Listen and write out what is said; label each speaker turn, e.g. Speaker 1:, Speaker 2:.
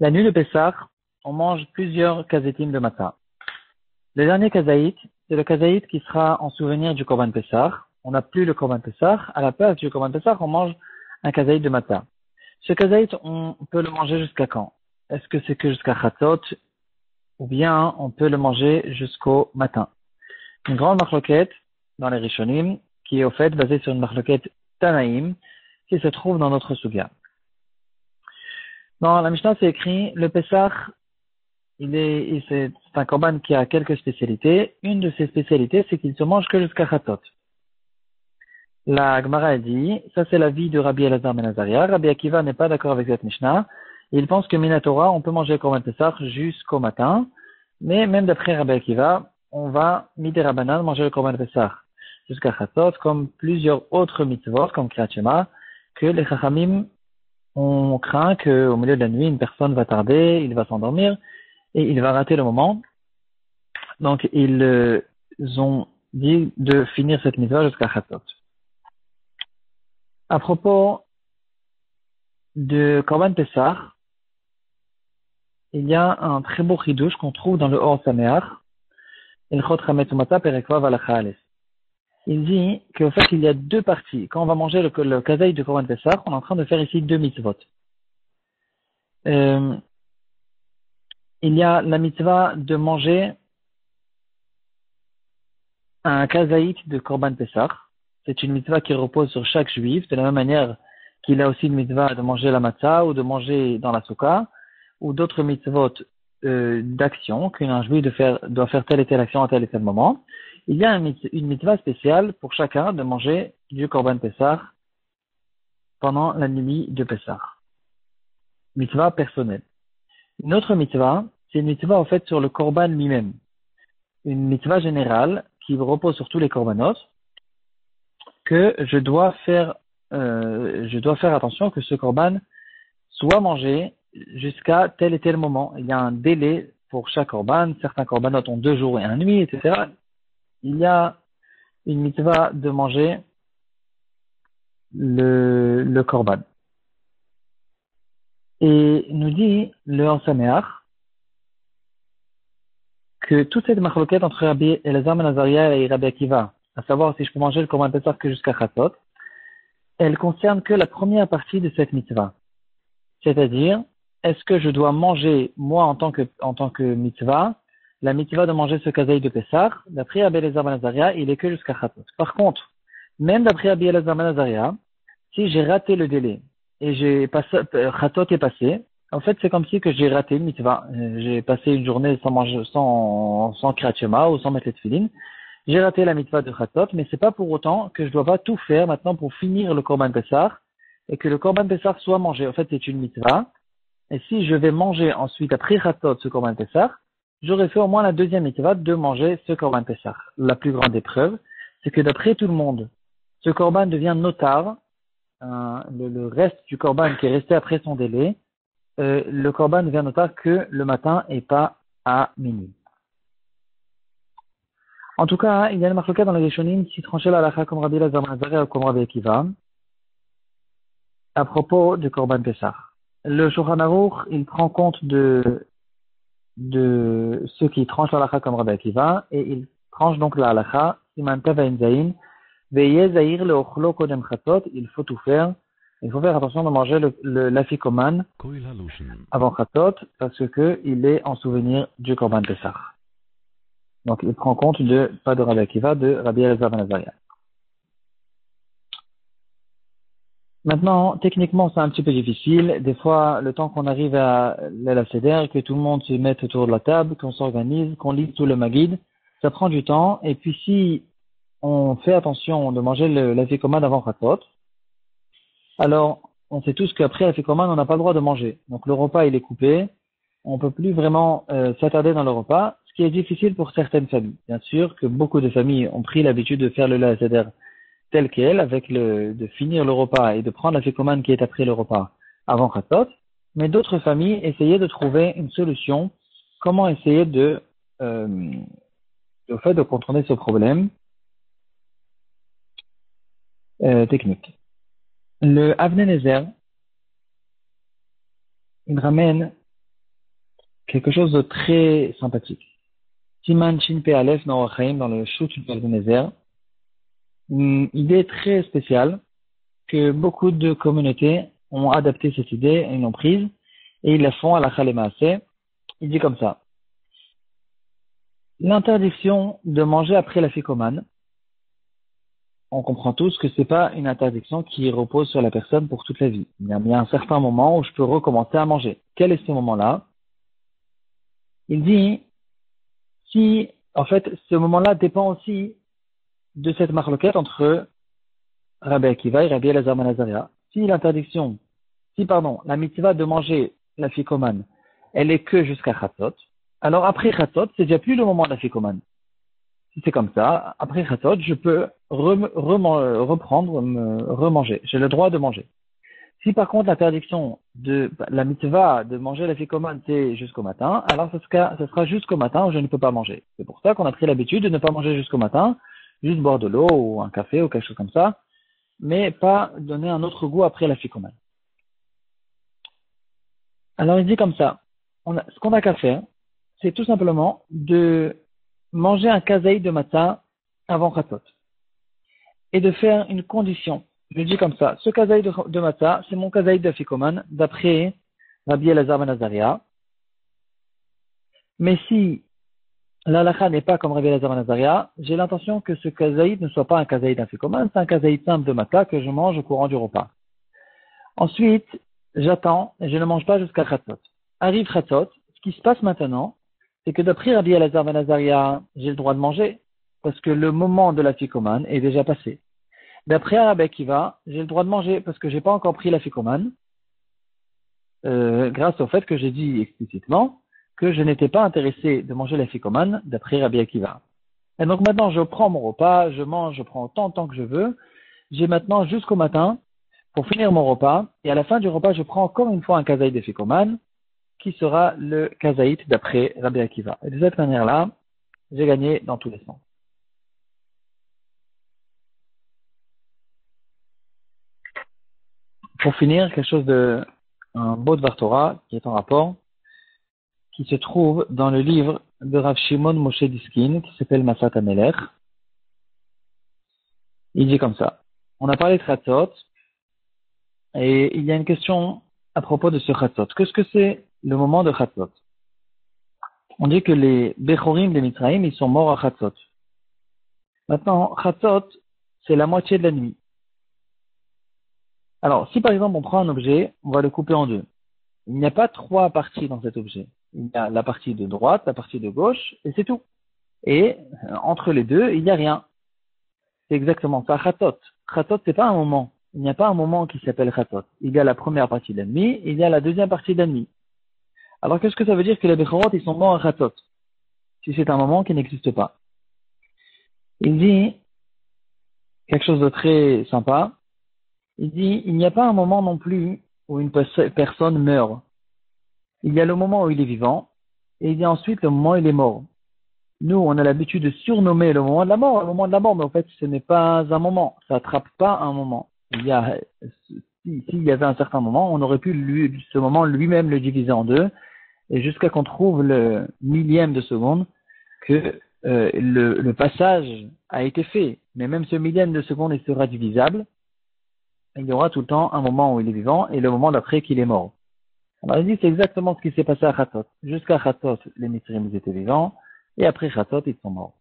Speaker 1: La nuit de Pessah, on mange plusieurs kazetim de matzah. Le dernier kazaït, c'est le kazaït qui sera en souvenir du Korban Pessah. On n'a plus le Korban Pessah. À la place du Korban Pessah, on mange un kazaït de matzah. Ce kazaït, on peut le manger jusqu'à quand? Est-ce que c'est que jusqu'à Chatzot? Ou bien on peut le manger jusqu'au matin? Une grande marloquette dans les Rishonim, qui est au fait basée sur une marloquette Tanaïm, qui se trouve dans notre Suga. Dans la Mishnah, c'est écrit, le Pessah, c'est un korban qui a quelques spécialités. Une de ses spécialités, c'est qu'il se mange que jusqu'à Chatzot. La Gemara a dit, ça c'est l'avis de Rabbi Elazar ben Azaria. Rabbi Akiva n'est pas d'accord avec cette Mishnah. Il pense que Minatora, on peut manger le korban Pessah jusqu'au matin. Mais même d'après Rabbi Akiva, on va, midi Rabbanan, manger le korban Pessah jusqu'à Chatzot, comme plusieurs autres mitzvot, comme Kriyat Shema, que les Chachamim on craint qu'au milieu de la nuit, une personne va tarder, il va s'endormir et il va rater le moment. Donc, ils ont dit de finir cette mitzvah jusqu'à Chatzot. À propos de Korban Pessah, il y a un très beau chidouche qu'on trouve dans le Or Sameach, Ilchot Chametz U'Matzah Perek Vav Halacha Aleph. Il dit qu'au fait, il y a deux parties. Quand on va manger le kazaï de Korban Pessah, on est en train de faire ici deux mitzvot. Il y a la mitzvah de manger un kazaït de Korban Pessah. C'est une mitzvah qui repose sur chaque juif, de la même manière qu'il a aussi une mitzvah de manger la matzah ou de manger dans la souka, ou d'autres mitzvot d'action qu'un juif doit faire telle et telle action à tel et tel moment. Il y a une mitzvah spéciale pour chacun de manger du Korban Pessah pendant la nuit de Pessah. Mitzvah personnelle. Une autre mitzvah, c'est une mitzvah en fait sur le Korban lui-même. Une mitzvah générale qui repose sur tous les korbanos, que je dois faire attention que ce korban soit mangé jusqu'à tel et tel moment. Il y a un délai pour chaque korban. Certains korbanot ont 2 jours et 1 nuit, etc. Il y a une mitzvah de manger le korban. Et nous dit le Sameach que toute cette marloquette entre Rabbi Elazar ben Azaria et Rabbi Akiva, à savoir si je peux manger le korban Pessah que jusqu'à Chatzot, elle concerne que la première partie de cette mitzvah. C'est-à-dire, est-ce que je dois manger, moi, en tant que mitzvah, la mitzvah de manger ce kazaï de Pessah, d'après Rabbi Elazar ben Azaria, il est que jusqu'à Chatzot. Par contre, même d'après Rabbi Elazar ben Azaria, si j'ai raté le délai et Chatzot est passé, en fait, c'est comme si que j'ai raté une mitzvah. J'ai passé une journée sans manger, sans Kriyat Shema ou sans mettre les tefillin. J'ai raté la mitzvah de Chatzot, mais c'est pas pour autant que je dois pas tout faire maintenant pour finir le Korban Pessah et que le Korban Pessah soit mangé. En fait, c'est une mitzvah. Et si je vais manger ensuite, après Chatzot, ce Korban Pessah, j'aurais fait au moins la deuxième mitzvah de manger ce Korban Pessah. La plus grande épreuve, c'est que d'après tout le monde, ce Korban devient notar, le reste du Korban qui est resté après son délai, le Korban devient notar que le matin et pas à minuit. En tout cas, il y a une marloquette dans les Rishonim qui tranchait la halakha comme Rabbi Elazar ben Azaria ou comme Rabbi Akiva à propos du Korban Pessah. Le Shulchan Aruch, il prend compte de ceux qui tranchent la halakha comme Rabbi Akiva et il tranche donc la halakha Siman Tav Ayin Zayin Ve'yeh Zahir le'ochlo kodem Chatzot, il faut tout faire. Il faut faire attention de manger l'afikoman avant Chatzot parce que il est en souvenir du Korban Pessah. Donc, il prend compte pas de Rabbi Akiva, de Rabbi Elazar ben Azaria. Maintenant, techniquement, c'est un petit peu difficile. Des fois, le temps qu'on arrive à la Seder, que tout le monde se mette autour de la table, qu'on s'organise, qu'on lise tout le Maguid, ça prend du temps. Et puis, si on fait attention de manger l'afikoman avant Chatzot, alors, on sait tous qu'après l'afikoman, on n'a pas le droit de manger. Donc, le repas, il est coupé. On peut plus vraiment s'attarder dans le repas, ce qui est difficile pour certaines familles. Bien sûr que beaucoup de familles ont pris l'habitude de faire le Seder tel quel, de finir le repas et de prendre l'afikoman qui est après le repas avant Chatzot, mais d'autres familles essayaient de trouver une solution, comment essayer de contourner ce problème technique. Le Avnei Nezer, il ramène quelque chose de très sympathique. Siman Shin Pe Aleph dans Orachaim, dans le Shut du Nezer, une idée très spéciale que beaucoup de communautés ont adapté cette idée, ils l'ont prise, et ils la font à la Khalemaase. Il dit comme ça. L'interdiction de manger après la ficomane, on comprend tous que c'est pas une interdiction qui repose sur la personne pour toute la vie. Il y a un certain moment où je peux recommencer à manger. Quel est ce moment-là? Il dit, si, en fait, ce moment-là dépend aussi de cette marloquette entre Rabbi Akiva et Rabbi Elazar ben Azaria. Si la mitzvah de manger la ficomane, elle est que jusqu'à Chatzot, alors après Chatzot, c'est déjà plus le moment de la ficomane. Si c'est comme ça, après Chatzot, je peux remanger. J'ai le droit de manger. Si par contre l'interdiction de la mitzvah de manger la ficomane c'est jusqu'au matin, alors ce sera jusqu'au matin où je ne peux pas manger. C'est pour ça qu'on a pris l'habitude de ne pas manger jusqu'au matin, juste boire de l'eau ou un café ou quelque chose comme ça, mais pas donner un autre goût après la ficomane. Alors il dit comme ça, ce qu'on a qu'à faire, c'est tout simplement de manger un kazaï de matin avant Chatzot et de faire une condition. Je dis comme ça, ce kazaï de matzah, c'est mon kazaï de Afikoman, d'après Rabbi Elazar ben Azaria. Mais si l'halakha n'est pas comme Rabbi Elazar ben Azaria, j'ai l'intention que ce kazaï ne soit pas un kazaï d'Afikoman, c'est un kazaï simple de matzah que je mange au courant du repas. Ensuite, j'attends et je ne mange pas jusqu'à Chatzot. Arrive Chatzot, ce qui se passe maintenant, c'est que d'après Rabbi Elazar ben Azaria, j'ai le droit de manger, parce que le moment de la Afikoman est déjà passé. D'après Rabbi Akiva, j'ai le droit de manger parce que j'ai pas encore pris la ficomane, grâce au fait que j'ai dit explicitement que je n'étais pas intéressé de manger la ficomane d'après Rabbi Akiva. Et donc maintenant, je prends mon repas, je mange, je prends autant de temps que je veux. J'ai maintenant jusqu'au matin pour finir mon repas. Et à la fin du repas, je prends encore une fois un kazaït de ficomane qui sera le kazaït d'après Rabbi Akiva. Et de cette manière-là, j'ai gagné dans tous les sens. Pour finir, un beau Dvar Torah qui est en rapport, qui se trouve dans le livre de Rav Shimon Moshe Diskin, qui s'appelle Masat HaMelech. Il dit comme ça. On a parlé de Chatzot, et il y a une question à propos de ce Chatzot. Qu'est-ce que c'est le moment de Chatzot? On dit que les Bechorim des Mitzrayim, ils sont morts à Chatzot. Maintenant, Chatzot, c'est la moitié de la nuit. Alors, si par exemple on prend un objet, on va le couper en deux. Il n'y a pas trois parties dans cet objet. Il y a la partie de droite, la partie de gauche, et c'est tout. Et entre les deux, il n'y a rien. C'est exactement ça, Chatzot. Chatzot, c'est pas un moment. Il n'y a pas un moment qui s'appelle Chatzot. Il y a la première partie de la nuit, et il y a la deuxième partie de la nuit. Alors, qu'est-ce que ça veut dire que les Bechorot, ils sont morts à Chatzot? Si c'est un moment qui n'existe pas. Il dit quelque chose de très sympa. Il dit, il n'y a pas un moment non plus où une personne meurt. Il y a le moment où il est vivant, et il y a ensuite le moment où il est mort. Nous, on a l'habitude de surnommer le moment de la mort, mais en fait, ce n'est pas un moment. Ça n'attrape pas un moment. S'il y avait un certain moment, on aurait pu ce moment lui-même le diviser en deux, et jusqu'à qu'on trouve le millième de seconde que le passage a été fait. Mais même ce millième de seconde, il sera divisable. Il y aura tout le temps un moment où il est vivant et le moment d'après qu'il est mort. Alors il dit c'est exactement ce qui s'est passé à Chatzot. Jusqu'à Chatzot, les Mitzrim étaient vivants et après Chatzot, ils sont morts.